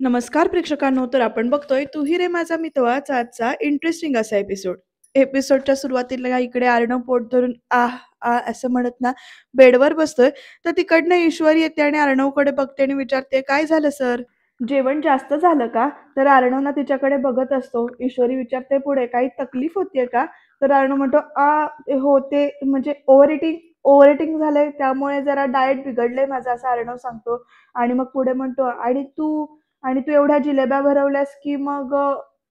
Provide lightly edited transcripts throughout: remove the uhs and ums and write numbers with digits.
नमस्कार प्रेक्षकांनो, तर आपण बघतोय "तू ही रे माझा मितवाचा" आजचा इंटरेस्टिंग असा एपिसोड. एपिसोडच्या सुरुवातीला इकडे अर्णव पोट धरून आह, आह असं म्हणत ना बेडवर बसतोय, तर तिकडनं ईश्वरी येते आणि अर्णवकडे बघते आणि विचारते, "काय झालं सर? जेवण जास्त झालं का?" तर अर्णव ना तिच्याकडे बघत असतो. ईश्वरी विचारते पुढे, "काही तकलीफ होतीये का?" तर अर्णव म्हणतो, होते म्हणजे ओव्हर ईटिंग झालंय, त्यामुळे जरा डाएट बिघडलंय माझं," असं अर्णव सांगतो. आणि मग पुढे म्हणतो, "आणि तू एवढ्या जिलेब्या भरवल्यास की मग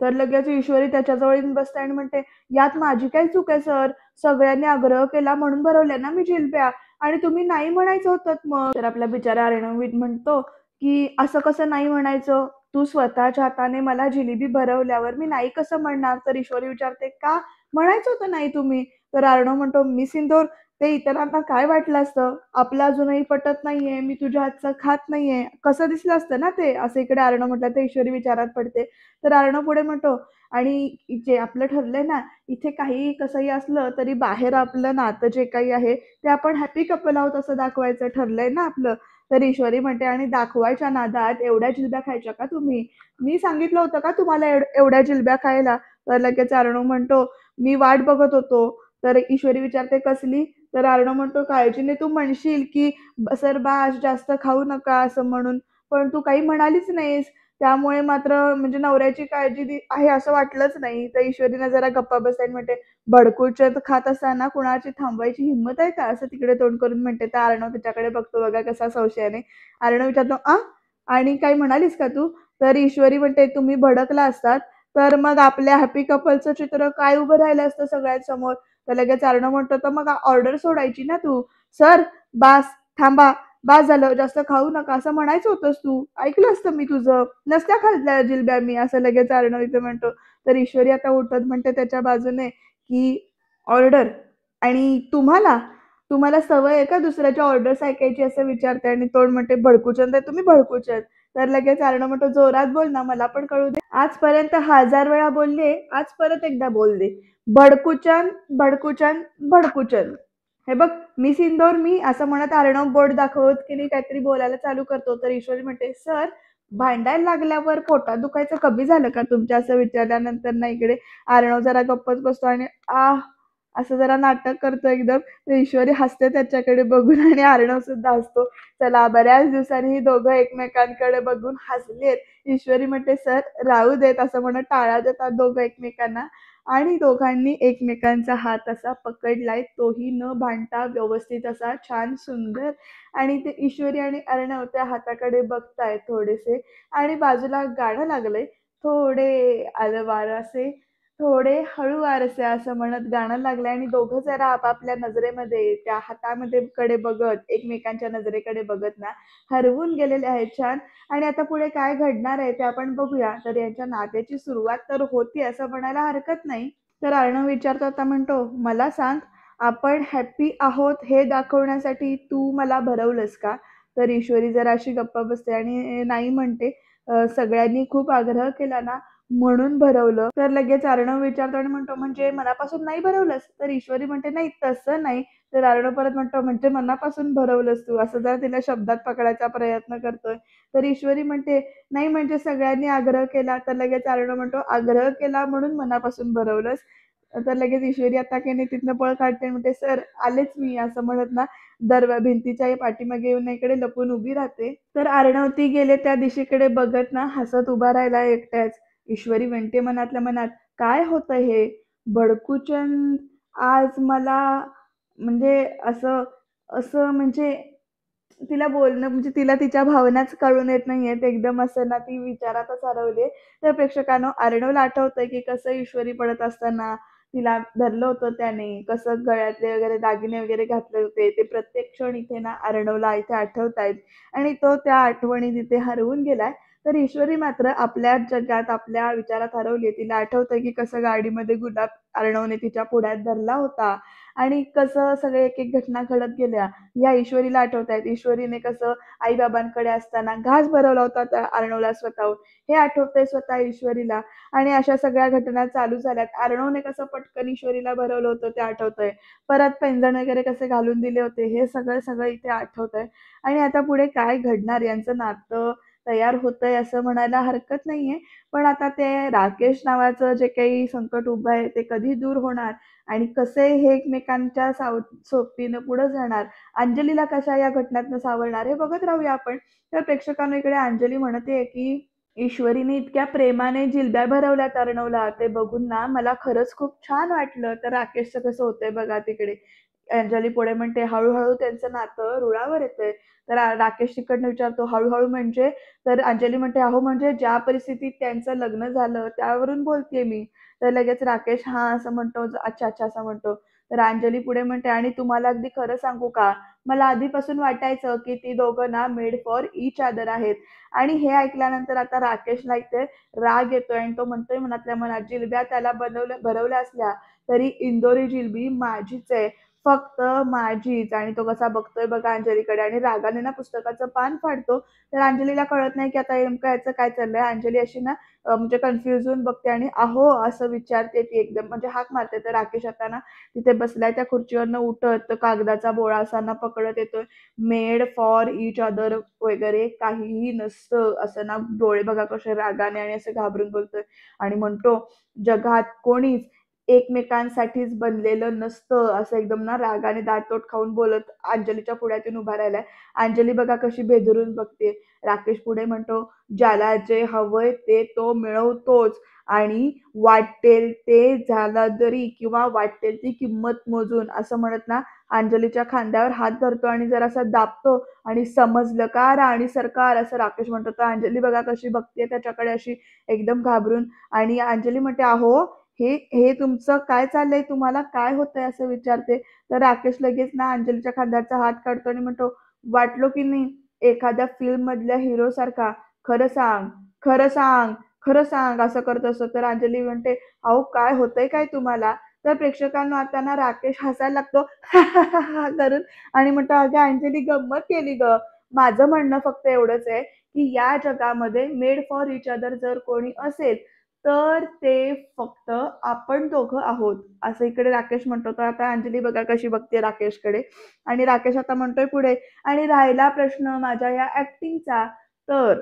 तर लगेच ईश्वरी त्याच्याजवळ येऊन बसते आणि म्हणते, "यात माझी काय चूक आहे सर? सगळ्यांनी आग्रह केला म्हणून भरवल्या ना मी जिलब्या आणि तुम्ही नाही म्हणायचं होतं मग." तर आपला बिचारा अर्णव म्हणतो, की "असं कसं नाही म्हणायचं? तू स्वतःच्या हाताने मला जिलेबी भरवल्यावर मी नाही कसं म्हणणार?" तर ईश्वरी विचारते, "का? म्हणायचं होतं नाही तुम्ही?" तर अर्णव म्हणतो, "मिस इंदोर, ते इतरांना काय वाटलं असतं? आपलं अजूनही पटत नाहीये, मी तुझ्या हातचं खात नाहीये, कसं दिसलं असतं ना ते?" असं इकडे अर्णव म्हटलं तर ईश्वरी विचारात पडते. तर अर्णव पुढे म्हणतो, "आणि जे आपलं ठरलंय ना, इथे काहीही कसंही असलं तरी बाहेर आपलं नातं जे काही आहे, ते आपण हॅपी कपल आहोत असं दाखवायचं ठरलंय ना आपलं." तर ईश्वरी म्हणते, "आणि दाखवायच्या नादात एवढ्या जिलब्या खायच्या का तुम्ही? मी सांगितलं होतं का तुम्हाला एवढ्या जिलब्या खायला?" तर लगेच अर्णव म्हणतो, "मी वाट बघत होतो." तर ईश्वरी विचारते, "कसली?" तर अर्णव म्हणतो, "काळजीने तू म्हणशील की सर बास जास्त खाऊ नका असं म्हणून, पण तू काही म्हणालीच नाहीस. त्यामुळे मात्र म्हणजे नवऱ्याची काळजी आहे असं वाटलंच नाही." तर ईश्वरीनं जरा गप्पा बसते आणि म्हणते, "बडकुचत खात असताना कुणाची थांबवायची हिंमत आहे का?" असं तिकडे तोंड करून म्हणते. तर अर्णव तिच्याकडे बघतो बघा कसा संशयाने. अर्णव विचारतो, आणि काही म्हणालीस का तू?" तर ईश्वरी म्हणते, "तुम्ही भडकला असतात, तर मग आपल्या हॅपी कपलचं चित्र काय उभं राहिलं असतं सगळ्यांसमोर." तर लगेच अर्णव म्हणतो, "तर मग ऑर्डर सोडायची ना तू. सर बास, थांबा, बास झालं, जास्त खाऊ नका असं म्हणायचं होतंस तू. ऐकलं असतं मी तुझं. नसत्या खाल्ल्या जिलब्या मी." असं लगेच अर्णव इथे म्हणतो. तर ईश्वरी आता उठत म्हणते त्याच्या बाजूने, की "ऑर्डर? आणि तुम्हाला? तुम्हाला सवय आहे का दुसऱ्याच्या ऑर्डर्स ऐकायची?" असं विचारते आणि तोंड म्हणते, "भडकुचंद आहे तुम्ही भडकुचंद." तर लगेच अर्णव म्हणतो, "जोरात बोल ना, मला पण कळू दे. आजपर्यंत 1000 वेळा बोलले, आज परत एकदा बोल दे. भडकुचन, भडकुचन, भडकुचन." हे बघ, मिस इंदोर मी असं म्हणत अर्णव बोट दाखवत की नाही काहीतरी बोलायला चालू करतो. तर ईश्वरी म्हणते, "सर, भांडायला लागल्यावर पोटात दुखायचं कमी झालं का तुमच्या?" असं विचारल्यानंतर ना इकडे अर्णव जरा गप्पच बसतो आणि असं जरा नाटक करतो एकदम. तर ईश्वरी हसते त्याच्याकडे बघून आणि अर्णव सुद्धा हसतो. चला, बऱ्याच दिवसांनी ही दोघं एकमेकांकडे बघून हसलेत. ईश्वरी म्हणते, "सर, राहू देत," असं म्हणत टाळ्या देतात दोघं एकमेकांना आणि दोघांनी एकमेकांचा हात असा पकडलाय, तोही न भांडता व्यवस्थित असा छान सुंदर. आणि ते ईश्वरी आणि अर्णव त्या हाताकडे बघतायत थोडेसे आणि बाजूला गाणं लागलंय, "थोडे अलवारसे, थोडे हळू वारसे" असं म्हणत गाणं लागलंय आणि दोघं जरा आपापल्या नजरेमध्ये त्या हातामध्ये कडे बघत, एकमेकांच्या नजरेकडे बघत ना हरवून गेलेले आहेत छान. आणि आता पुढे काय घडणार आहे ते आपण बघूया. तर यांच्या नात्याची सुरुवात तर होती असं म्हणायला हरकत नाही. तर अर्णव विचारतो आता म्हणतो, "मला सांग, आपण हॅपी आहोत हे दाखवण्यासाठी तू मला भरवलंस का?" तर ईश्वरी जरा अशी गप्प बसते आणि नाही म्हणते, "सगळ्यांनी खूप आग्रह केला ना म्हणून भरवलं." तर लगेच अर्णव विचारतो आणि म्हणतो, "म्हणजे मनापासून नाही भरवलंस?" तर ईश्वरी म्हणते, "नाही, तसं नाही." तर अर्णव परत म्हणतो, "म्हणजे मनापासून भरवलंस तू?" असं जरा तिला शब्दात पकडायचा प्रयत्न करतोय. तर ईश्वरी म्हणते, "नाही, म्हणजे सगळ्यांनी आग्रह केला." तर लगेच अर्णव म्हणतो, "आग्रह केला म्हणून मनापासून भरवलंस?" तर लगेच ईश्वरी आता की नाही तिथनं पळ काढते आणि म्हणते, "सर, आलेच मी." असं म्हणत ना भिंतीच्या पाठीमागे येऊन ना इकडे लपून उभी राहते. तर अर्णव ती गेले त्या दिशेकडे बघत ना हसत उभा राहिला एकट्याच. ईश्वरी म्हणते मनातल्या मनात, "काय होतं हे? भडकूचंद आज मला म्हणजे असं असं म्हणजे तिला बोलणं म्हणजे तिला तिच्या भावनाच कळून येत नाहीयेत. एकदम असं ना ती विचारातच हरवली आहे." तर प्रेक्षकांनो, अर्णवला आठवतंय की कसं ईश्वरी पडत असताना तिला धरलं होतं त्याने, कसं गळ्यातले वगैरे दागिने वगैरे घातले होते. ते प्रत्येक क्षण इथे ना अर्णवला इथे आठवतायत आणि तो त्या आठवणी तिथे हरवून गेलाय. तर ईश्वरी मात्र आपल्याच जगात, आपल्या विचारात हरवली. तिला आठवतंय की कसं गाडीमध्ये गुलाब अर्णवने तिच्या पुढ्यात धरला होता आणि कसं सगळे एक-एक घटना घडत गेल्या. या ईश्वरीला आठवतायत. ईश्वरीने कसं आई-बाबांकडे असताना घास भरवला होता त्या अर्णवला स्वतःहून, हे आठवतंय स्वतः ईश्वरीला. आणि अशा सगळ्या घटना चालू झाल्यात. अर्णवने कसं पटकन ईश्वरीला भरवलं होतं ते आठवतंय. परत पैंजण वगैरे कसे घालून दिले होते, हे सगळं-सगळं इथे आठवतंय. आणि आता पुढे काय घडणार यांचं नातं, तयार होतंय असं म्हणायला हरकत नाहीये. पण आता ते राकेश नावाचं जे काही संकट उभं आहे ते कधी दूर होणार आणि कसे हे एकमेकांच्या सोबतीनं पुढे जाणार, अंजलीला कशा या घटनातनं सावरणार हे बघत राहूया आपण. तर प्रेक्षकांनो इकडे अंजली म्हणते की ईश्वरीने इतक्या प्रेमाने जिलब्या भरवल्यात अर्णवला, ते बघून ना मला खरंच खूप छान वाटलं. तर राकेशचं कसं होतंय बघा तिकडे. अंजली पुढे म्हणते, "हळू-हळू त्यांचं नातं रुळावर येतंय." तर राकेश तिकडनं विचारतो, "हळू-हळू म्हणजे?" तर अंजली म्हणते, "अहो म्हणजे ज्या परिस्थितीत त्यांचं लग्न झालं त्यावरून बोलतेय मी." तर लगेच राकेश हां असं म्हणतो, "अच्छा, अच्छा" असं म्हणतो. तर अंजली पुढे म्हणते, "आणि तुम्हाला अगदी खरं सांगू का? मला आधीपासून वाटायचं की ती दोघं ना मेड फॉर ईच अदर आहेत." आणि हे ऐकल्यानंतर आता राकेशला इथे राग येतोय आणि तो म्हणतोय मनातल्या मनात, "जिलब्या त्याला भरवल्या असल्या तरी इंदोरी जिलबी माझीच आहे. फक्त माझीच." आणि तो कसा बघतोय बघा अंजलीकडे आणि रागाने ना पुस्तकाचं पान फाडतो. तर अंजलीला कळत नाही की आता नेमकं ह्याचं काय चाललंय. अंजली अशी ना म्हणजे कन्फ्यूज होऊन बघते आणि "अहो" असं विचारते ती एकदम म्हणजे हाक मारते. तर राकेश आता ना तिथे बसलाय त्या खुर्चीवरनं उठत कागदाचा बोळा असा ना पकडत येतोय. मेड फॉर ईच अदर वगैरे काहीही नसतं. असं ना डोळे बघा कसे रागाने आणि असं घाबरून बोलतोय आणि म्हणतो, "जगात कोणीच एकमेकांसाठीच बनलेलं नसतं." असं एकदम ना रागाने दातोट खाऊन बोलत अंजलीच्या पुढ्यातून उभा राहिलाय. अंजली बघा कशी भेदरून बघते. राकेश पुढे म्हणतो, "ज्याला जे हवंय ते तो मिळवतोच आणि वाटेल ते झालं तरी किंवा वाटेल ती किंमत मोजून." असं म्हणत ना अंजलीच्या खांद्यावर हात धरतो आणि जरासा दाबतो आणि "समजलं का राणी सरकार?" असं राकेश म्हणतो. तर अंजली बघा कशी बघते त्याच्याकडे अशी एकदम घाबरून आणि अंजली म्हणते, "अहो हे हे तुमचं काय चाललंय? तुम्हाला काय होतंय?" असं विचारते. तर राकेश लगेच ना अंजलीच्या खांद्याचा हात काढतो आणि म्हणतो, "वाटलो की नाही एखाद्या फिल्ममधल्या हिरोसारखा? खरं सांग, खरं सांग, खरं सांग." असं करत असतो. तर अंजली म्हणते, "अहो काय होतंय काय तुम्हाला?" तर प्रेक्षकांनो आता ना राकेश हसायला लागतो करून आणि म्हणतो, "अगं अंजली गंमत केली गं. माझं म्हणणं फक्त एवढंच आहे, की या जगामध्ये मेड फॉर ईच अदर जर कोणी असेल, तर ते फक्त आपण दोघं आहोत." असं इकडे राकेश म्हणतो. तर आता अंजली बघा कशी बघते राकेशकडे आणि राकेश आता म्हणतोय पुढे, "आणि राहिला प्रश्न माझ्या या ॲक्टिंगचा, तर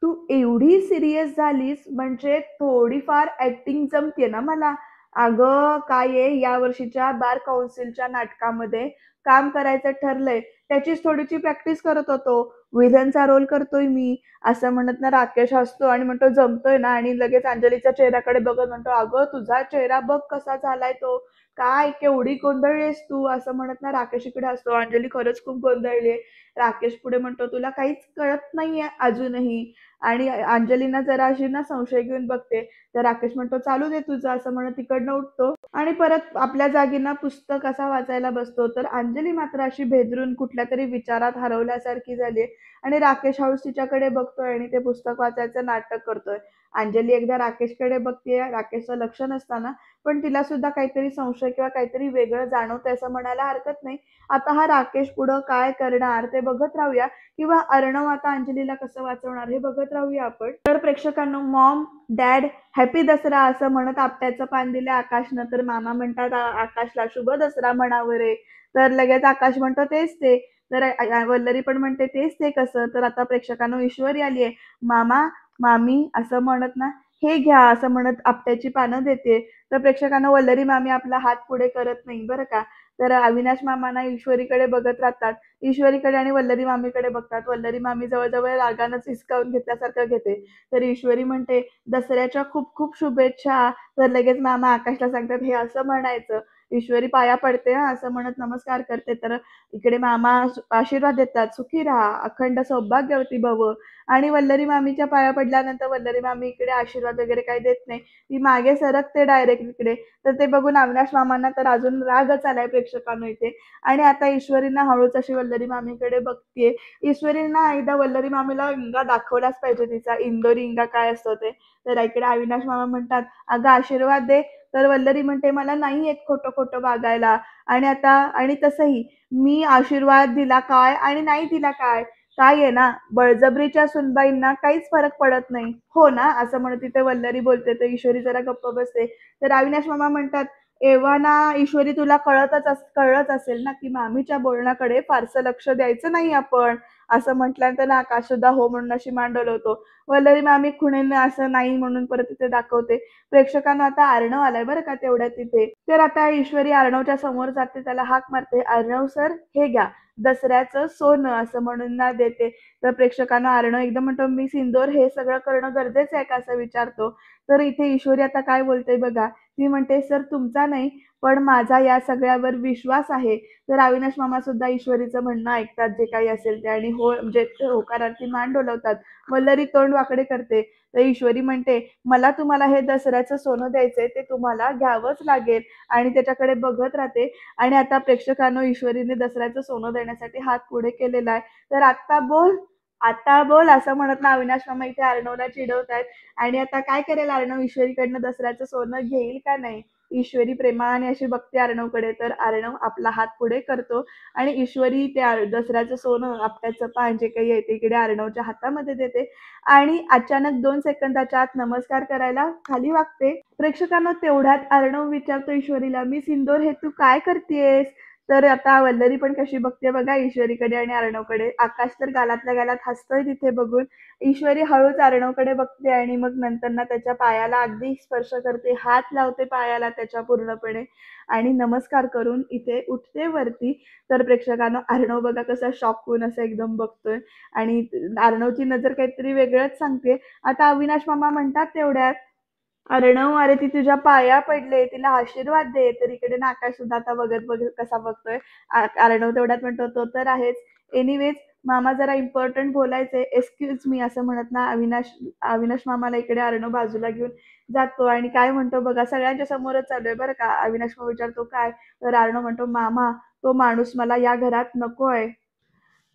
तू एवढी सीरियस झालीस म्हणजे थोडीफार ॲक्टिंग जमते ना मला." "अगं काय आहे या वर्षीच्या बार काउन्सिलच्या नाटकामध्ये काम करायचं ठरलंय. त्याचीच थोडीशी प्रॅक्टिस करत होतो. विलनचा रोल करतोय मी." असं म्हणत ना राकेश हसतो आणि म्हणतो, "जमतोय ना?" आणि लगेच अंजलीच्या चेहऱ्याकडे बघत म्हणतो, "अगं तुझा चेहरा बघ कसा झालाय तो. काय केवढी गोंधळलीस तू." असं म्हणत ना राकेश इकडे हसतो. अंजली खरंच खूप गोंधळली आहे. राकेश पुढे म्हणतो, "तुला काहीच कळत नाहीये अजूनही." आणि अंजलीना जरा अशी ना संशय घेऊन बघते. तर राकेश म्हणतो, "चालू दे तुझं." असं म्हणत तिकडनं उठतो आणि परत आपल्या जागी ना पुस्तक असा वाचायला बसतो. तर अंजली मात्र अशी भेदरून कुठल्यातरी विचारात हरवल्यासारखी झाली आणि राकेश हळूच तिच्याकडे बघतोय आणि ते पुस्तक वाचायचं नाटक करतोय. अंजली एकदा राकेशकडे बघतेय, राकेशचं लक्ष नसताना, पण तिला सुद्धा काहीतरी संशय किंवा काहीतरी वेगळं जाणवतंय असं म्हणायला हरकत नाही. आता हा राकेश पुढं काय करणार ते बघत राहूया किंवा अर्णव आता अंजलीला कसं वाचवणार हे बघत राहूया आपण. तर प्रेक्षकांनो, मॉम, डॅड, हॅपी दसरा असं म्हणत आपट्याचं पान दिलं आकाशनं. तर मामा म्हणतात आकाशला शुभ दसरा म्हणावं रे. तर लगेच आकाश म्हणतो तेच ते. तर वल्लरी पण म्हणते तेच ते कसं? तर आता प्रेक्षकांनो ईश्वरी आली आहे. मामा, मामी असं म्हणत ना, "हे घ्या" असं म्हणत आपट्याची पानं देते. तर प्रेक्षकांनो वल्लरी मामी आपला हात पुढे करत नाही बरं का. तर अविनाश मामा ना ईश्वरीकडे बघत राहतात. ईश्वरीकडे आणि वल्लरी मामीकडे बघतात. वल्लरी मामी जवळ-जवळ रागानंच हिसकावून घेतल्यासारखं घेते. तर ईश्वरी म्हणते, "दसऱ्याच्या खूप खूप शुभेच्छा." तर लगेच मामा आकाशला सांगतात, "हे असं म्हणायचं." ईश्वरी पाया पडते हां, असं म्हणत नमस्कार करते. तर इकडे मामा आशीर्वाद देतात, "सुखी राहा, अखंड सौभाग्यवती भव." आणि वल्लरी मामीच्या पाया पडल्यानंतर वल्लरी मामी इकडे आशीर्वाद वगैरे काही देत नाही. ती मागे सरकते डायरेक्ट इकडे. तर ते बघून अविनाश मामांना तर अजून रागच आलाय प्रेक्षकांनो इथे. आणि आता ईश्वरीना हळूच अशी वल्लरी मामीकडे बघतीये. ईश्वरींना एकदा वल्लरी मामीला इंगा दाखवलाच पाहिजे तिचा इंदोरी इंगा काय असतो ते. तर इकडे अविनाश मामा म्हणतात, "अगं आशीर्वाद दे." तर वल्लरी म्हणते, "मला नाही येत खोटं-खोटं वागायला." आणि आता आणि तसंही मी आशीर्वाद दिला काय आणि नाही दिला काय? काय आहे ना, बळजबरीच्या सुनबाईंना काहीच फरक पडत नाही. हो ना? असं म्हणत तिथे वल्लरी बोलते, तर ईश्वरी जरा गप्प बसते. तर अविनाश मामा म्हणतात, "एव्हा ना ईश्वरी तुला कळलंच असेल ना, की मामीच्या बोलण्याकडे फारसं लक्ष द्यायचं नाही आपण." असं म्हटल्यानंतर ना आकाश सुद्धा हो म्हणून अशी मान डोलवतो. वल्लरी मामी खुणेने असं नाही म्हणून परत तिथे दाखवते. प्रेक्षकांना आता अर्णव आलाय बरं का तेवढ्यात तिथे. तर आता ईश्वरी अर्णवच्या समोर जाते, त्याला हाक मारते, "अर्णव सर हे घ्या, दसऱ्याचं सोनं" असं म्हणून ना देते. तर प्रेक्षकांना अर्णव एकदम म्हणतो, "मी सिंदूर हे सगळं करणं गरजेचं आहे का?" असं विचारतो. तर इथे ईश्वरी आता काय बोलते बघा. ती म्हणते, "सर तुमचा नाही, पण माझा या सगळ्यावर विश्वास आहे." तर अविनाश मामा सुद्धा ईश्वरीचं म्हणणं ऐकतात जे काही असेल ते आणि हो म्हणजे होकारार्थी मान डोलावतात. वल्लरी तोंड वाकडे करते. तर ईश्वरी म्हणते, "मला तुम्हाला हे दसऱ्याचं सोनं द्यायचंय, ते तुम्हाला घ्यावंच लागेल." आणि त्याच्याकडे बघत राहते आणि आता प्रेक्षकांनो ईश्वरीने दसऱ्याचं सोनं देण्यासाठी हात पुढे केलेला आहे. तर "आत्ता बोल, आता बोल" असं म्हणत ना अविनाश मामा इथे अर्णवला चिडवतायत आणि आता काय करेल अर्णव ईश्वरीकडनं दसऱ्याचं सोनं घेईल का नाही? ईश्वरी प्रेमाने अशी बघते अर्णवकडे, तर अर्णव आपला हात पुढे करतो आणि ईश्वरी ते दसऱ्याचं सोनं, आपट्याचं पान जे काही आहे ते इकडे अर्णवच्या हातामध्ये देते आणि अचानक 2 सेकंदाच्या आत नमस्कार करायला खाली वाकते. प्रेक्षकांनो तेवढ्यात अर्णव विचारतो ईश्वरीला, "मी सिंदूर हे तू काय करतीयेस?" तर आता वल्लरी पण कशी बघते बघा ईश्वरीकडे आणि अर्णवकडे. आकाश तर गालातल्या गालात हसतोय तिथे बघून. ईश्वरी हळूच अर्णवकडे बघते आणि मग नंतर ना त्याच्या पायाला अगदी स्पर्श करते, हात लावते पायाला त्याच्या पूर्णपणे आणि नमस्कार करून इथे उठते वरती. तर प्रेक्षकांनो अर्णव बघा कसा शॉक होऊन असं एकदम बघतोय आणि अर्णवची नजर काहीतरी वेगळंच सांगते. आता अविनाश मामा म्हणतात तेवढ्यात, "अर्णव, अरे ती तुझ्या पाया पडले, तिला आशीर्वाद दे." तर इकडे ना आकाश सुद्धा आता बघत-बघत कसा बघतोय. अर्णव तेवढ्यात म्हणतो, "तो तर आहेच. एनिवेज मामा जरा इम्पोर्टंट बोलायचंय. Excuse me." असं म्हणत ना अविनाश अविनाश मामाला इकडे अर्णव बाजूला घेऊन जातो आणि काय म्हणतो बघा, सगळ्यांच्या समोरच चालू आहे बरं का. अविनाश मामा विचारतो, "काय?" तर अर्णव म्हणतो, "मामा, तो माणूस मला या घरात नकोय.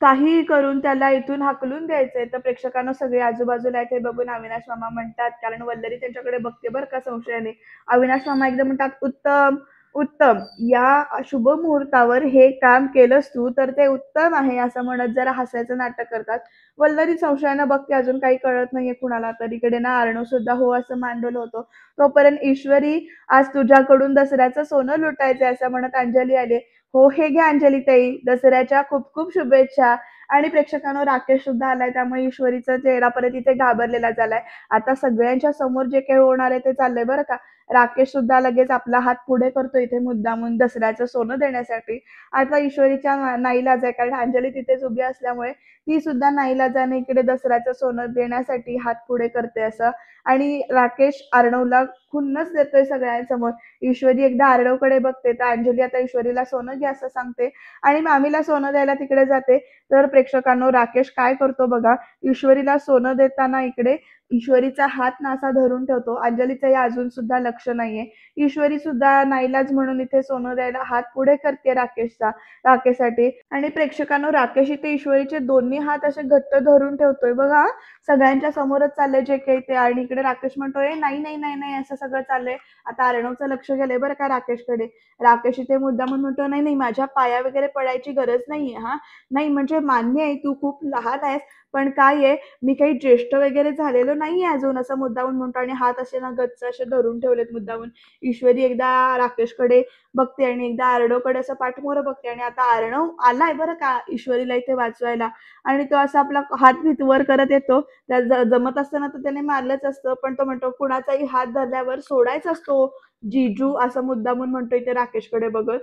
काहीही करून त्याला इथून हाकलून द्यायचंय." तर प्रेक्षकांना सगळे आजूबाजूला आहेत हे बघून अविनाश मामा म्हणतात, कारण वल्लरी त्यांच्याकडे बघते बरं का संशयाने. अविनाश मामा एकदम म्हणतात, "उत्तम, उत्तम. या शुभ मुहूर्तावर हे काम केलंस तू तर ते उत्तम आहे." असं म्हणत जरा हसायचं नाटक करतात. वल्लरी संशयानं बघते, अजून काही कळत नाहीये कुणाला. तर इकडे ना अर्णव सुद्धा हो असं मान डोलवतो. तोपर्यंत ईश्वरी, "आज तुझ्याकडून दसऱ्याचं सोनं लुटायचंय." असं म्हणत अंजली आली. "हो, हे घ्या अंजलीताई, दसऱ्याच्या खूप खूप शुभेच्छा." आणि प्रेक्षकांनो राकेश सुद्धा आलाय, त्यामुळे ईश्वरीचा चेहरा परत इथे घाबरलेला झालाय. आता सगळ्यांच्या समोर जे काही होणार आहे ते चाललंय बरं का. राकेश सुद्धा लगेच आपला हात पुढे करतो इथे मुद्दामून दसऱ्याचं सोनं देण्यासाठी. आता ईश्वरीच्या नाईलाज आहे, कारण अंजली तिथेच उभी असल्यामुळे ती सुद्धा नाईलाजाने इकडे दसऱ्याचं सोनं देण्यासाठी हात पुढे करते असं. आणि राकेश अर्णवला खुन्नस देतोय सगळ्यांसमोर. ईश्वरी एकदा अर्णवकडे बघते, तर अंजली आता ईश्वरीला सोनं घे असं सांगते आणि मामीला सोनं द्यायला तिकडे जाते. तर प्रेक्षकांनो राकेश काय करतो बघा, ईश्वरीला सोनं देताना इकडे ईश्वरीचा हात ना असा धरून ठेवतो. अंजलीचंही अजून सुद्धा लक्ष नाहीये. ईश्वरी सुद्धा नाईलाज म्हणून इथे सोनं द्यायला हात पुढे करते राकेशसाठी आणि प्रेक्षकांनो राकेश इथे ईश्वरीचे दोन्ही हात असे घट्ट धरून ठेवतोय बघा. सगळ्यांच्या समोरच चाललंय जे काही ते आणि इकडे राकेश म्हणतोय, "नाही, नाही, नाही, नाही." असं सगळं चाललंय. आता अर्णवचं लक्ष गेलंय बरं का राकेशकडे. राकेश इथे मुद्दामून म्हणतो, "नाही, नाही, माझ्या पाया वगैरे पडायची गरज नाहीये हां. नाही म्हणजे मान्य आहे तू खूप लहान आहेस, पण काय आहे मी काही ज्येष्ठ वगैरे झालेलो नाहीये अजून." असं मुद्दामून म्हणतो आणि हात असे ना गच्च असे धरून ठेवलेत मुद्दामून. ईश्वरी एकदा राकेशकडे बघते आणि एकदा अर्णवकडे असं पाठमोरं बघते आणि आता अर्णव आलाय बरं का ईश्वरीला इथे वाचवायला आणि तो असा आपला हात वर करत येतो. त्याला जमत असतं तर त्याने मारलंच असतं, पण तो म्हणतो, "कुणाचाही हात धरल्यावर सोडायचा असतो जीजू." असं मुद्दामून म्हणतो इथे राकेशकडे बघत.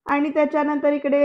आणि त्याच्यानंतर इकडे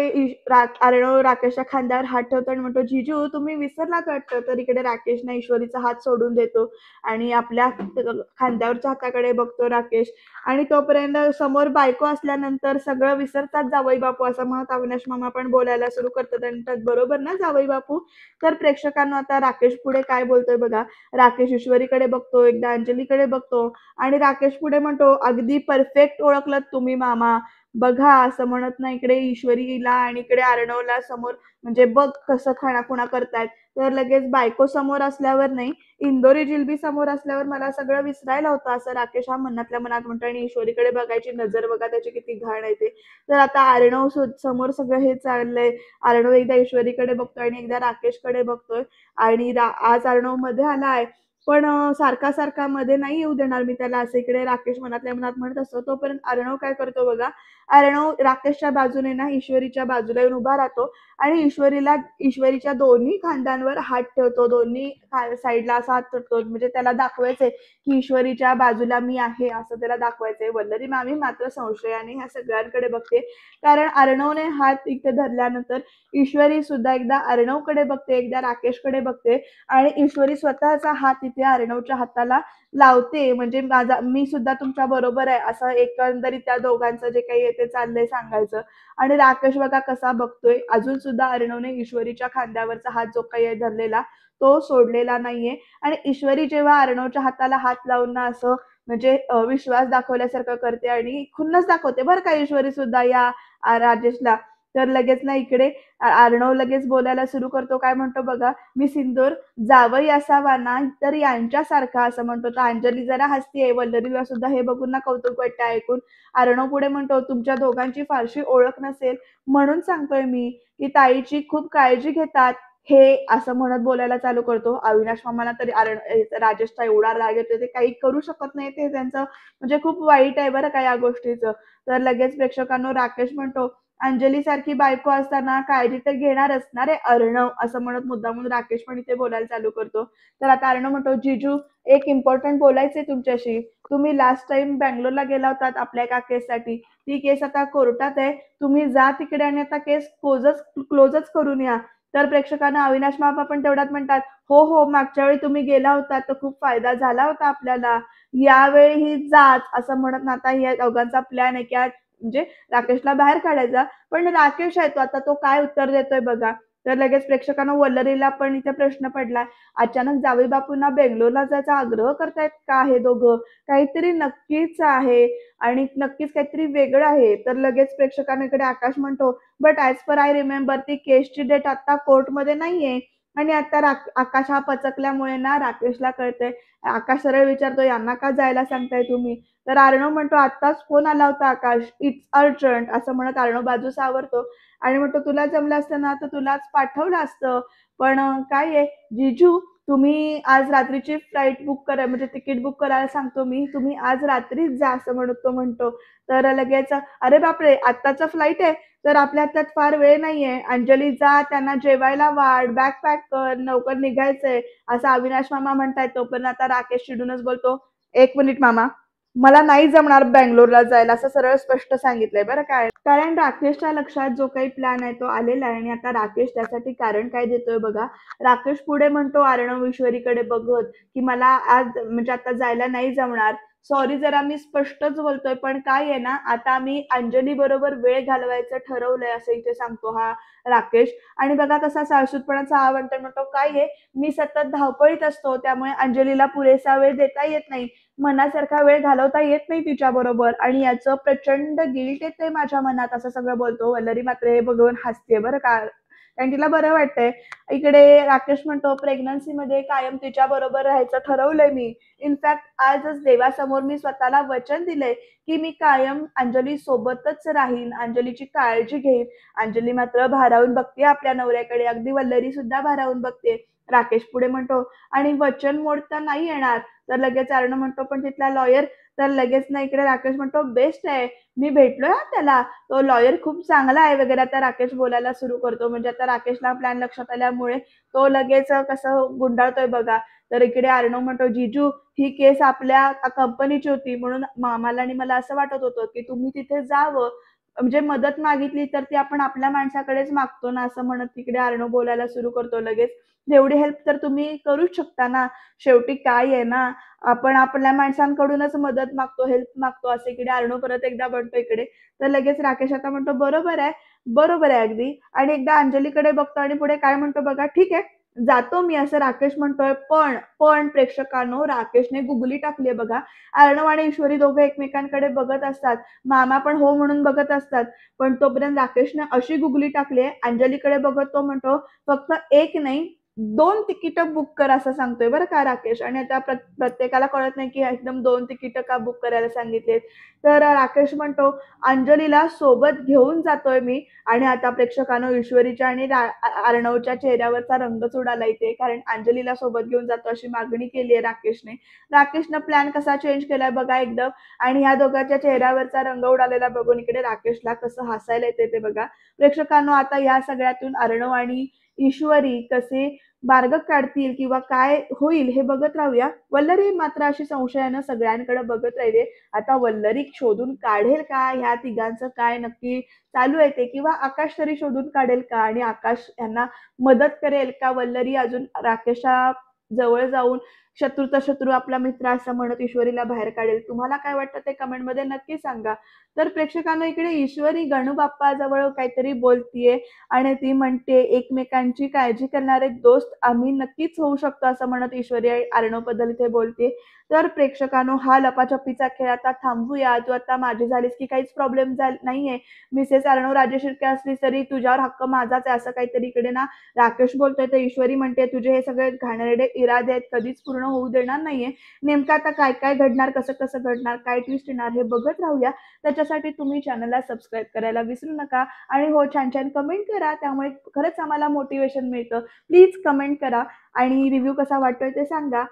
अर्णव राकेशच्या खांद्यावर हात ठेवतो आणि म्हणतो, "जीजू तुम्ही विसरलात वाटतं." तर इकडे राकेशने ईश्वरीचा हात सोडून देतो आणि आपल्या खांद्यावरच्या हाताकडे बघतो राकेश आणि तोपर्यंत समोर बायको असल्यानंतर सगळं विसरतात जावई बापू असं म्हणत अविनाश मामा पण बोलायला सुरू करतात आणि म्हणतात, "बरोबर ना जावई बापू?" तर प्रेक्षकांना आता राकेश पुढे काय बोलतोय बघा. राकेश ईश्वरीकडे बघतो, एकदा अंजलीकडे बघतो आणि राकेश पुढे म्हणतो, "अगदी परफेक्ट ओळखलत तुम्ही मामा. बघा." असं म्हणत ना इकडे ईश्वरीला आणि इकडे अर्णवला समोर म्हणजे बघ कसं खाणाखुणा करतायत. तर लगेच बायको समोर असल्यावर नाही, इंदोरी जिलबी समोर असल्यावर मला सगळं विसरायला होतं असं राकेश हा मनातल्या मनात म्हणतो आणि ईश्वरीकडे बघायची नजर बघा त्याची किती घाण आहे ते. तर आता अर्णव समोर सगळं हे चाललंय. अर्णव एकदा ईश्वरीकडे बघतोय आणि एकदा राकेशकडे बघतोय आणि आज अर्णव मध्ये आलाय पण सारखा मध्ये नाही येऊ देणार मी त्याला, असं इकडे राकेश मनातल्या मनात म्हणत असतो. तोपर्यंत अर्णव काय करतो बघा, अर्णव राकेशच्या बाजूने ना ईश्वरीच्या बाजूला येऊन उभा राहतो आणि ईश्वरीच्या दोन्ही खांद्यांवर हात ठेवतो. दोन्ही साईडला असा हात ठेवतो, म्हणजे त्याला दाखवायचंय की ईश्वरीच्या बाजूला मी आहे, असं त्याला दाखवायचंय. वल्लरी मामी मात्र संशयाने ह्या सगळ्यांकडे बघते, कारण अर्णवने हात इथे धरल्यानंतर ईश्वरी सुद्धा एकदा अर्णवकडे बघते, एकदा राकेशकडे बघते आणि ईश्वरी स्वतःचा हात इथे अर्णवच्या हाताला लावते, म्हणजे मी सुद्धा तुमच्या बरोबर आहे, असं एकंदरीत त्या दोघांचं जे काही आहे ते चाललंय सांगायचं. आणि राकेश बघा कसा बघतोय, अजून सुद्धा अर्णवने ईश्वरीच्या खांद्यावरचा हात जो काही आहे धरलेला तो सोडलेला नाहीये. आणि ईश्वरी जेव्हा अर्णवच्या हाताला हात लावून ना असं म्हणजे विश्वास दाखवल्यासारखं करते आणि खुन्नस दाखवते बरं का ईश्वरी सुद्धा या राजेशला. तर लगेच ना इकडे अर्णव लगेच बोलायला सुरू करतो. काय म्हणतो बघा, मी सिंदूर जावई असावा ना तर यांच्यासारखा, असं म्हणतो. तर अंजली जरा हसतीये. वल्लरीला सुद्धा हे बघून ना कौतुक वाटतं ऐकून. अर्णव पुढे म्हणतो, तुमच्या दोघांची फारशी ओळख नसेल म्हणून सांगतोय मी की ताईची खूप काळजी घेतात हे, असं म्हणत बोलायला चालू करतो. अविनाश मामाला तरी राजेशचा एवढा राग येतो, ते काही करू शकत नाही, ते त्यांचं म्हणजे खूप वाईट आहे बरं का या गोष्टीचं. तर लगेच प्रेक्षकांनो राकेश म्हणतो, अंजली सारखी बायको असताना काळजी तर घेणारच ना रे अर्णव, असं म्हणत मुद्दामून राकेश पण इथे बोलायला चालू करतो. तर आता अर्णव म्हणतो, जिजू एक इम्पॉर्टंट बोलायचंय तुमच्याशी. तुम्ही लास्ट टाइम बँगलोरला गेला होतात आपल्या एका केससाठी. ती केस आता कोर्टात आहे. तुम्ही जा तिकडे आणि आता केस क्लोजच करून या. तर प्रेक्षकांना अविनाश मामा पण तेवढ्यात म्हणतात, हो हो, मागच्या वेळी तुम्ही गेला होता तर खूप फायदा झाला होता आपल्याला, यावेळी जाच, असं म्हणत ना आता या दोघांचा प्लॅन आहे की म्हणजे राकेशला बाहेर काढायचा. पण राकेश आहे तो, आता तो काय उत्तर देतोय बघा. तर लगेच प्रेक्षकांना वल्लरीला पण इथे प्रश्न पडला, अचानक जावई बापूंना बेंगलोरला जायचा आग्रह करतायत का हे दोघं? काहीतरी नक्कीच आहे आणि नक्कीच काहीतरी वेगळं आहे. तर लगेच प्रेक्षकांकडे आकाश म्हणतो, but as per I remember ती केसची डेट आता कोर्टमध्ये नाहीये. आणि आता आकाश हा पचकल्यामुळे ना राकेशला कळतंय. आकाश सरळ विचारतो, यांना का जायला सांगताय तुम्ही? तर अर्णव म्हणतो, आत्ताच फोन आला होता आकाश, इट्स अर्जंट, असं म्हणत अर्णव बाजू सावरतो आणि म्हणतो, तुला जमलं असतं ना तर तुलाच पाठवलं असतं. पण काय आहे जीजू, तुम्ही आज रात्रीची फ्लाईट बुक करा, म्हणजे तिकीट बुक करायला सांगतो मी, तुम्ही आज रात्रीच जा, असं म्हणतो. तर लगेच, अरे बापरे, आत्ताचा फ्लाईट आहे, तर आपल्या हातात फार वेळ नाहीये. अंजली जा, त्यांना जेवायला वाढ, बॅग पॅक कर, लवकर निघायचंय, असं अविनाश मामा म्हणतायत. तोपर्यंत आता राकेश चिडूनच बोलतो, एक मिनिट मामा, मला नाही जमणार बँगलोरला जायला, असं सरळ स्पष्ट सांगितलंय बरं काय. कारण राकेशच्या लक्षात जो काही प्लॅन आहे तो आलेला आहे आणि आता राकेश त्यासाठी कारण काय देतोय बघा. राकेश पुढे म्हणतो अर्णव ईश्वरीकडे बघत की मला आज म्हणजे आता जायला नाही जमणार. सॉरी, जरा मी स्पष्टच बोलतोय, पण काय आहे ना, आता मी अंजली बरोबर वेळ घालवायचं ठरवलंय, असं इथे सांगतो हा राकेश. आणि बघा कसा साळसूदपणाचा म्हणतो, काय आहे, मी सतत धावपळीत असतो, त्यामुळे अंजलीला पुरेसा वेळ देता येत नाही, मनासारखा वेळ घालवता येत नाही तिच्याबरोबर आणि याचं प्रचंड गिल्ट येतंय माझ्या मनात, असं सगळं बोलतो. वल्लरी मात्र हे बघून हसते बरं का, कारण तिला बरं वाटतंय. इकडे राकेश म्हणतो, प्रेग्नन्सीमध्ये कायम तिच्या बरोबर राहायचं ठरवलंय मी. इनफॅक्ट आजच देवासमोर मी स्वतःला वचन दिलंय की मी कायम अंजली सोबतच राहीन, अंजलीची काळजी घेईन. अंजली मात्र भारावून बघते आपल्या नवऱ्याकडे, अगदी वल्लरी सुद्धा भारावून बघते. राकेश पुढे म्हणतो, आणि वचन मोडता नाही येणार. तर लगेच अर्णव म्हणतो, पण तिथला लॉयर. तर लगेच ना इकडे राकेश म्हणतो, बेस्ट आहे, मी भेटलोय हा त्याला, तो लॉयर खूप चांगला आहे वगैरे. आता राकेश बोलायला सुरू करतो, म्हणजे आता राकेशला प्लॅन लक्षात आल्यामुळे तो लगेच कसं गुंडाळतोय बघा. तर इकडे अर्णव म्हणतो, जीजू ही केस आपल्या कंपनीची होती, म्हणून मामाला आणि मला असं वाटत होतं की तुम्ही तिथे जावं, म्हणजे मदत मागितली तर ती आपण आपल्या माणसाकडेच मागतो ना, असं म्हणत तिकडे अर्णव बोलायला सुरू करतो लगेच. एवढी हेल्प तर तुम्ही करूच शकता ना, शेवटी काय आहे ना, आपण आपल्या माणसांकडूनच मदत मागतो, हेल्प मागतो, असं इकडे अर्णव परत एकदा म्हणतो इकडे. तर लगेच राकेश आता म्हणतो, बरोबर आहे, बरोबर आहे अगदी. आणि एकदा अंजलीकडे बघतो आणि पुढे काय म्हणतो बघा, ठीक आहे जातो मी, असं राकेश म्हणतोय. पण प्रेक्षकांनो, राकेशने गुगली टाकली आहे बघा. अर्णव आणि ईश्वरी दोघं एकमेकांकडे बघत असतात, मामा पण हो म्हणून बघत असतात. पण तोपर्यंत राकेशने अशी गुगली टाकली आहे, अंजलीकडे बघत तो म्हणतो, फक्त एक नाही 2 तिकीटं बुक कर असं सांगतोय बरं का राकेश आणि आता प्रत्येकाला कळत नाही, की एकदम 2 तिकीटं का बुक करायला सांगितलेत. तर राकेश म्हणतो, "अंजलीला सोबत घेऊन जातोय मी." आणि आता प्रेक्षकांनो ईश्वरीच्या आणि अर्णवच्या चेहऱ्यावरचा रंगच उडाला इथे. कारण अंजलीला सोबत घेऊन जातो अशी मागणी केली आहे राकेशने. राकेशनं प्लॅन कसा चेंज केलाय बघा एकदम आणि ह्या दोघांच्या चेहऱ्यावरचा रंग उडालेला बघून इकडे राकेशला कसं हसायला येतंय ते बघा. प्रेक्षकांनो आता या सगळ्यातून अर्णव आणि ईश्वरी कसे मार्ग काढतील किंवा काय होईल हे बघत राहूया. वल्लरी मात्र अशी संशयानं सगळ्यांकडे बघत राहिली. आता वल्लरी शोधून काढेल का ह्या तिघांचं काय नक्की चालू आहे ते किंवा आकाश तरी शोधून काढेल का आणि आकाश यांना मदत करेल का वल्लरी अजून राकेशच्या जवळ जाऊन शत्रूचा शत्रू आपला मित्र असं म्हणत ईश्वरीला बाहेर काढेल. तुम्हाला काय वाटतं ते कमेंटमध्ये नक्की सांगा. तर प्रेक्षकांनो इकडे ईश्वरी गणूबाप्पाजवळ काहीतरी बोलतीये आणि ती म्हणते, "एकमेकांची काळजी करणारे दोस्त आम्ही नक्कीच होऊ शकतो," असं म्हणत ईश्वरी अर्णवबद्दल इथे बोलते. तर प्रेक्षकांनो हा लपाछपीचा खेळ आता थांबवूया. तू आता माझी झालीस की काहीच प्रॉब्लेम नाहीये. मिसेस अर्णव राजेशिर्के असलीस तरी तुझ्यावर हक्क माझाच आहे, असं काहीतरी इकडे ना राकेश बोलतोय. तर ईश्वरी म्हणते, "तुझे हे सगळे घाणेरडे इरादे आहेत, कधीच पूर्ण होऊ देणार नाहीये." नेमकं आता काय-काय घडणार, कसं-कसं घडणार, काय ट्विस्ट येणार हे बघत राहूया. त्याच्यासाठी तुम्ही चॅनलला सबस्क्राईब करायला विसरू नका आणि हो छान-छान कमेंट करा. त्यामुळे खरंच आम्हाला मोटिव्हेशन मिळतं. प्लीज कमेंट करा आणि रिव्ह्यू कसा वाटतोय ते सांगा.